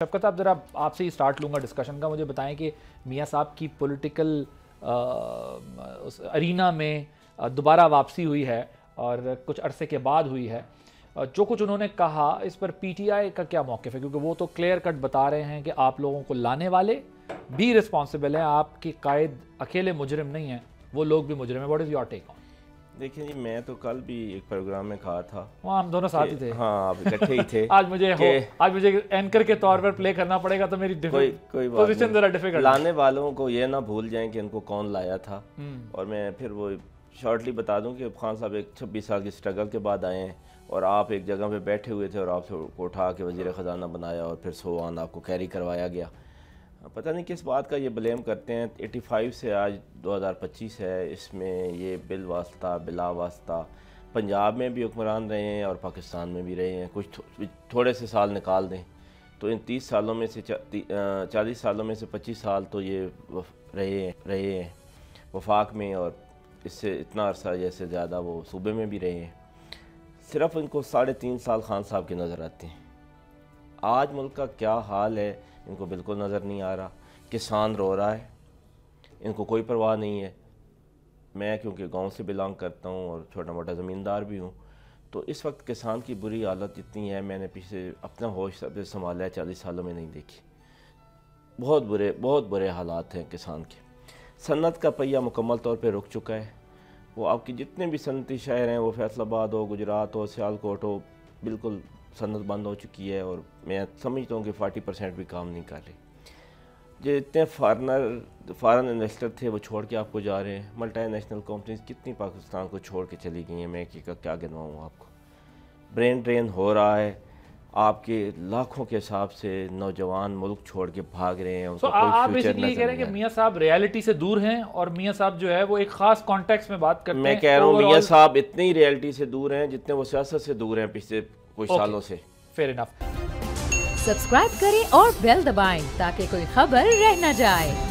शफ़क़त साहब, ज़रा आपसे ही स्टार्ट लूँगा डिस्कशन का। मुझे बताएं कि मियाँ साहब की पॉलिटिकल उस अरीना में दोबारा वापसी हुई है और कुछ अरसे के बाद हुई है। जो कुछ उन्होंने कहा इस पर पीटीआई का क्या मौक़िफ़ है? क्योंकि वो तो क्लियर कट बता रहे हैं कि आप लोगों को लाने वाले भी रिस्पॉन्सिबल हैं, आपके कायद अकेले मुजरिम नहीं हैं, वो लोग भी मुजरिम हैं। What is your take on? देखिए जी, मैं तो कल भी एक प्रोग्राम में कहा था, वहाँ हम दोनों साथ ही थे। हाँ, आप इकट्ठे ही थे। आज मुझे एंकर के तौर पर प्ले करना पड़ेगा, तो मेरी कोई पोजीशन ज़रा डिफिकल्ट। लाने वालों को ये ना भूल जाएं कि इनको कौन लाया था। और मैं फिर वो शॉर्टली बता दूं कि खान साहब एक 26 साल की स्ट्रगल के बाद आए हैं और आप एक जगह पे बैठे हुए थे और आपसे उठा के वज़ीर ख़जाना बनाया और फिर सोआन आपको कैरी करवाया गया। पता नहीं किस बात का ये ब्लेम करते हैं। 85 से आज 2025 है, इसमें ये बिल वास्ता बिला वास्ता पंजाब में भी हुक्मरान रहे हैं और पाकिस्तान में भी रहे हैं। कुछ थोड़े से साल निकाल दें तो इन 30 सालों में से 40 सालों में से 25 साल तो ये रहे हैं वफाक में, और इससे इतना अरसा जैसे ज़्यादा वो सूबे में भी रहे हैं। सिर्फ इनको 3.5 साल खान साहब के नज़र आते हैं। आज मुल्क का क्या हाल है इनको बिल्कुल नज़र नहीं आ रहा। किसान रो रहा है, इनको कोई परवाह नहीं है। मैं क्योंकि गांव से बिलोंग करता हूं और छोटा मोटा ज़मींदार भी हूं, तो इस वक्त किसान की बुरी हालत इतनी है, मैंने पीछे अपना होश से संभाला है 40 सालों में नहीं देखी। बहुत बुरे हालात हैं किसान के। सन्नत का पहिया मुकम्मल तौर पर रुक चुका है। वो आपकी जितने भी सनती शहर हैं, वो फैसलाबाद हो, गुजरात हो, सियालकोट हो, बिल्कुल सनत बंद हो चुकी है और मैं समझता हूँ कि 40% भी काम नहीं कर रही। जितने फॉरेन इन्वेस्टर थे वो छोड़ के आपको जा रहे हैं। मल्टी नेशनल कंपनीज कितनी पाकिस्तान को छोड़ के चली गई हैं, मैं क्या गिनवाऊँ आपको। ब्रेन ड्रेन हो रहा है, आपके लाखों के हिसाब से नौजवान मुल्क छोड़ के भाग रहे हैं। तो आप बेसिकली कह रहे हैं कि मियाँ साहब रियलिटी से दूर हैं और मियाँ साहब जो है वो एक खास कॉन्टेक्स्ट में बात करते हैं। मैं कह रहा हूँ मियाँ साहब इतनी ही रियलिटी से दूर हैं जितने वो सियासत से दूर हैं पिछले कुछ सालों से। Fair enough. सब्सक्राइब करें और बेल दबाएं ताकि कोई खबर रह न जाए।